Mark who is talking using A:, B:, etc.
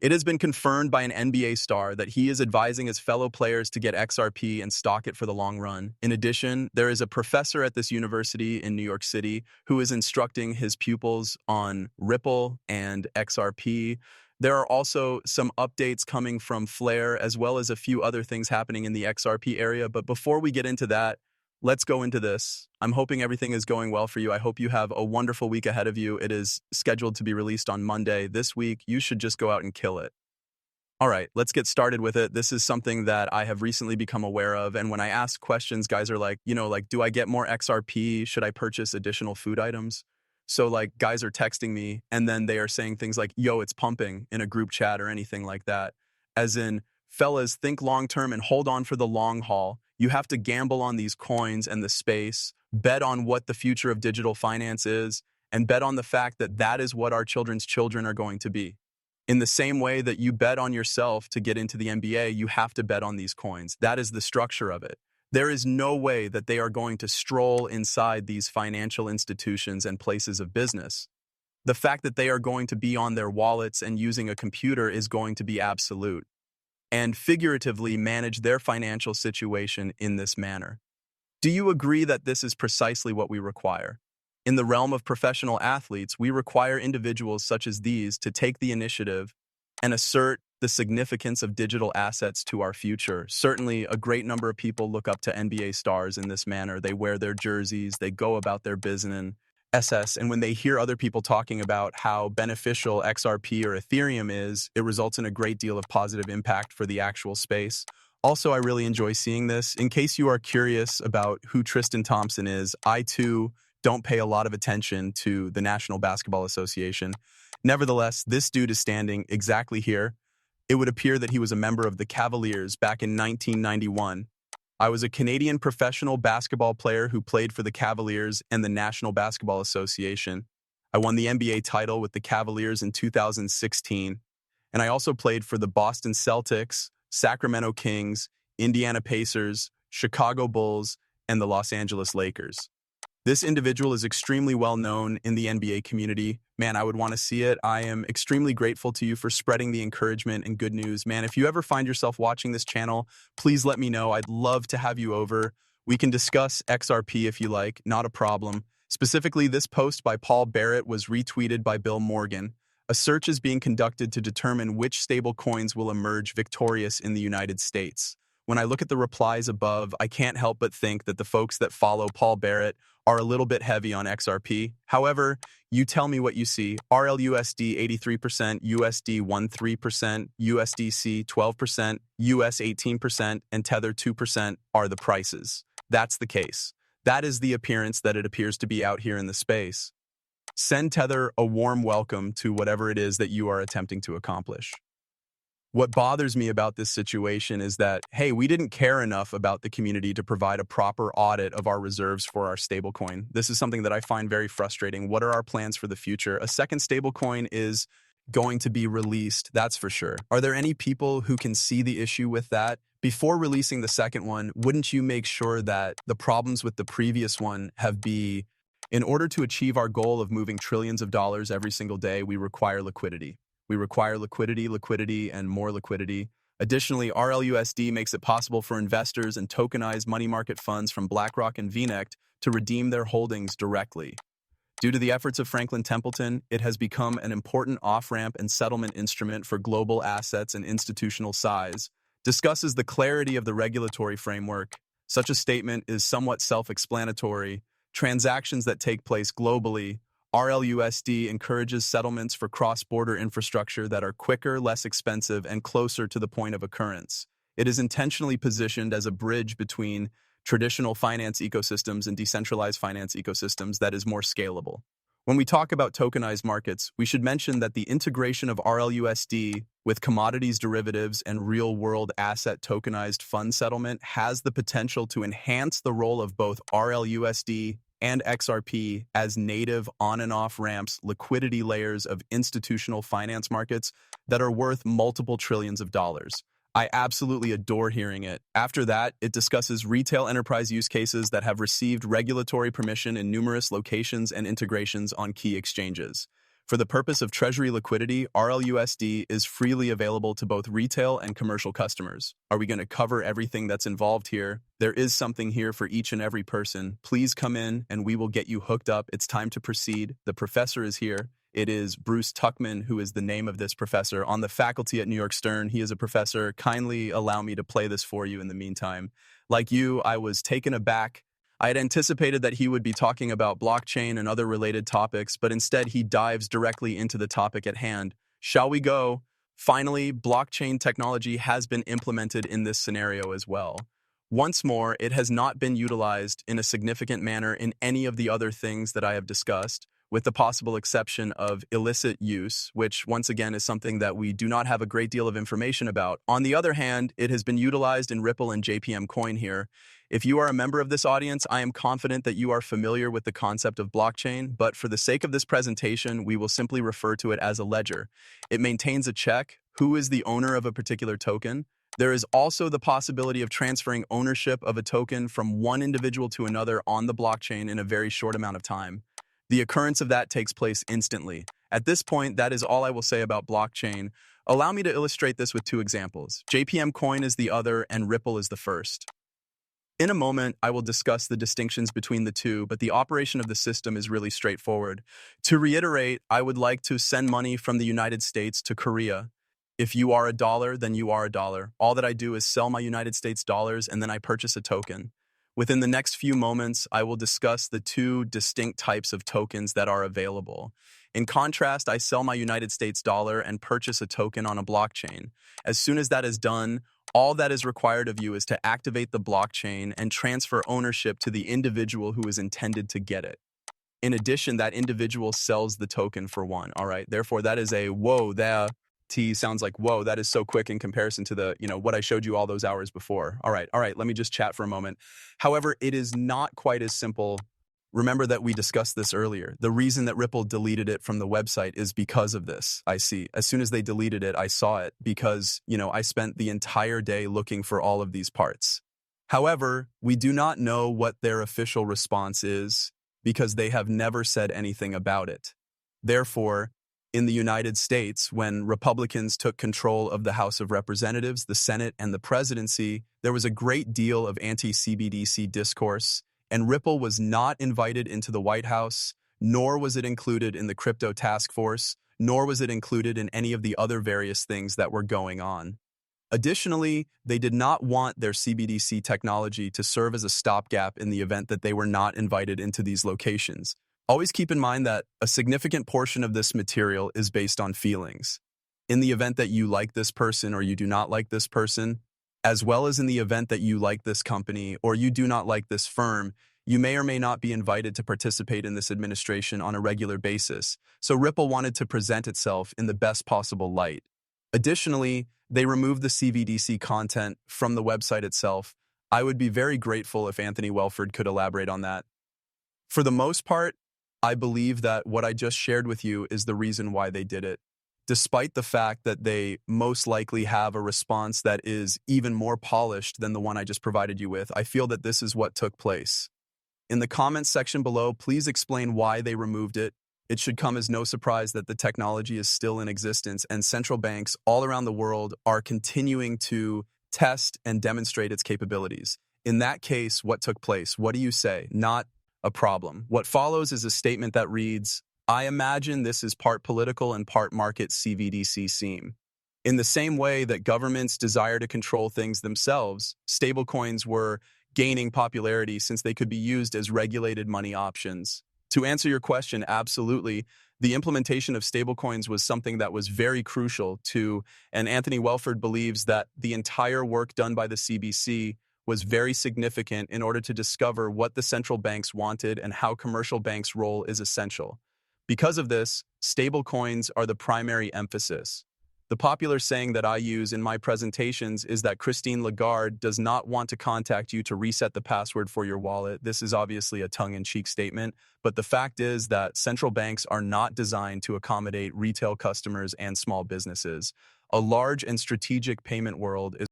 A: It has been confirmed by an NBA star that he is advising his fellow players to get XRP and stock it for the long run. In addition, there is a professor at this university in New York City who is instructing his pupils on Ripple and XRP. There are also some updates coming from Flare, as well as a few other things happening in the XRP area. But before we get into that, let's go into this. I'm hoping everything is going well for you. I hope you have a wonderful week ahead of you. It is scheduled to be released on Monday. This week, you should just go out and kill it. All right, let's get started with it. This is something that I have recently become aware of. And when I ask questions, guys are like, do I get more XRP? Should I purchase additional food items? So guys are texting me and then they are saying things like, yo, it's pumping in a group chat or anything like that. As in, fellas, think long-term and hold on for the long haul. You have to gamble on these coins and the space, bet on what the future of digital finance is, and bet on the fact that that is what our children's children are going to be. In the same way that you bet on yourself to get into the NBA, you have to bet on these coins. That is the structure of it. There is no way that they are going to stroll inside these financial institutions and places of business. The fact that they are going to be on their wallets and using a computer is going to be absolute, and figuratively manage their financial situation in this manner. Do you agree that this is precisely what we require? In the realm of professional athletes, we require individuals such as these to take the initiative and assert the significance of digital assets to our future. Certainly, a great number of people look up to NBA stars in this manner. They wear their jerseys, they go about their business, and when they hear other people talking about how beneficial XRP or Ethereum is, it results in a great deal of positive impact for the actual space. Also, I really enjoy seeing this. In case you are curious about who Tristan Thompson is, I too don't pay a lot of attention to the National Basketball Association. Nevertheless, this dude is standing exactly here. It would appear that he was a member of the Cavaliers back in 1991. I was a Canadian professional basketball player who played for the Cavaliers and the National Basketball Association. I won the NBA title with the Cavaliers in 2016, and I also played for the Boston Celtics, Sacramento Kings, Indiana Pacers, Chicago Bulls, and the Los Angeles Lakers. This individual is extremely well known in the NBA community. Man, I would want to see it. I am extremely grateful to you for spreading the encouragement and good news. Man, if you ever find yourself watching this channel, please let me know. I'd love to have you over. We can discuss XRP if you like, not a problem. Specifically, this post by Paul Barrett was retweeted by Bill Morgan. A search is being conducted to determine which stable coins will emerge victorious in the United States. When I look at the replies above, I can't help but think that the folks that follow Paul Barrett are a little bit heavy on XRP. However, you tell me what you see. RLUSD 83%, USD 13%, USDC 12%, US 18%, and Tether 2% are the prices. That's the case. That is the appearance that it appears to be out here in the space. Send Tether a warm welcome to whatever it is that you are attempting to accomplish. What bothers me about this situation is that, hey, we didn't care enough about the community to provide a proper audit of our reserves for our stablecoin. This is something that I find very frustrating. What are our plans for the future? A second stablecoin is going to be released, that's for sure. Are there any people who can see the issue with that? Before releasing the second one, wouldn't you make sure that the problems with the previous one in order to achieve our goal of moving trillions of dollars every single day, we require liquidity. We require liquidity, and more liquidity. Additionally, RLUSD makes it possible for investors and tokenized money market funds from BlackRock and VNET to redeem their holdings directly. Due to the efforts of Franklin Templeton, it has become an important off-ramp and settlement instrument for global assets and institutional size. Discusses the clarity of the regulatory framework. Such a statement is somewhat self-explanatory. Transactions that take place globally. RLUSD encourages settlements for cross-border infrastructure that are quicker, less expensive, and closer to the point of occurrence. It is intentionally positioned as a bridge between traditional finance ecosystems and decentralized finance ecosystems that is more scalable. When we talk about tokenized markets, we should mention that the integration of RLUSD with commodities derivatives and real-world asset tokenized fund settlement has the potential to enhance the role of both RLUSD and XRP as native on and off ramps, liquidity layers of institutional finance markets that are worth multiple trillions of dollars. I absolutely adore hearing it. After that, it discusses retail enterprise use cases that have received regulatory permission in numerous locations and integrations on key exchanges. For the purpose of treasury liquidity, RLUSD is freely available to both retail and commercial customers. Are we going to cover everything that's involved here? There is something here for each and every person. Please come in and we will get you hooked up. It's time to proceed. The professor is here. It is Bruce Tuckman, who is the name of this professor. On the faculty at New York Stern, he is a professor. Kindly allow me to play this for you in the meantime. Like you, I was taken aback. I had anticipated that he would be talking about blockchain and other related topics, but instead he dives directly into the topic at hand. Shall we go? Finally, blockchain technology has been implemented in this scenario as well. Once more, it has not been utilized in a significant manner in any of the other things that I have discussed, with the possible exception of illicit use, which once again is something that we do not have a great deal of information about. On the other hand, it has been utilized in Ripple and JPM Coin here. If you are a member of this audience, I am confident that you are familiar with the concept of blockchain, but for the sake of this presentation, we will simply refer to it as a ledger. It maintains a check. Who is the owner of a particular token? There is also the possibility of transferring ownership of a token from one individual to another on the blockchain in a very short amount of time. The occurrence of that takes place instantly. At this point, that is all I will say about blockchain. Allow me to illustrate this with two examples. JPM Coin is the other, and Ripple is the first. In a moment, I will discuss the distinctions between the two, but the operation of the system is really straightforward. To reiterate, I would like to send money from the United States to Korea. If you are a dollar, then you are a dollar. All that I do is sell my United States dollars, and then I purchase a token. Within the next few moments, I will discuss the two distinct types of tokens that are available. In contrast, I sell my United States dollar and purchase a token on a blockchain. As soon as that is done, all that is required of you is to activate the blockchain and transfer ownership to the individual who is intended to get it. In addition, that individual sells the token for one, all right? Therefore, that is a whoa, that T sounds like, whoa, that is so quick in comparison to the, what I showed you all those hours before. All right, let me just chat for a moment. However, it is not quite as simple. Remember that we discussed this earlier. The reason that Ripple deleted it from the website is because of this. I see. As soon as they deleted it, I saw it because, I spent the entire day looking for all of these parts. However, we do not know what their official response is because they have never said anything about it. Therefore, in the United States, when Republicans took control of the House of Representatives, the Senate, and the presidency, there was a great deal of anti-CBDC discourse, and Ripple was not invited into the White House, nor was it included in the crypto task force, nor was it included in any of the other various things that were going on. Additionally, they did not want their CBDC technology to serve as a stopgap in the event that they were not invited into these locations. Always keep in mind that a significant portion of this material is based on feelings. In the event that you like this person or you do not like this person, as well as in the event that you like this company or you do not like this firm, you may or may not be invited to participate in this administration on a regular basis. So Ripple wanted to present itself in the best possible light. Additionally, they removed the CBDC content from the website itself. I would be very grateful if Anthony Welford could elaborate on that. For the most part, I believe that what I just shared with you is the reason why they did it. Despite the fact that they most likely have a response that is even more polished than the one I just provided you with, I feel that this is what took place. In the comments section below, please explain why they removed it. It should come as no surprise that the technology is still in existence and central banks all around the world are continuing to test and demonstrate its capabilities. In that case, what took place? What do you say? Not a problem. What follows is a statement that reads, I imagine this is part political and part market CBDC seem. In the same way that governments desire to control things themselves, stablecoins were gaining popularity since they could be used as regulated money options. To answer your question, absolutely. The implementation of stablecoins was something that was very crucial to, and Anthony Welford believes that the entire work done by the CBC was very significant in order to discover what the central banks wanted and how commercial banks' role is essential. Because of this, stablecoins are the primary emphasis. The popular saying that I use in my presentations is that Christine Lagarde does not want to contact you to reset the password for your wallet. This is obviously a tongue-in-cheek statement, but the fact is that central banks are not designed to accommodate retail customers and small businesses. A large and strategic payment world is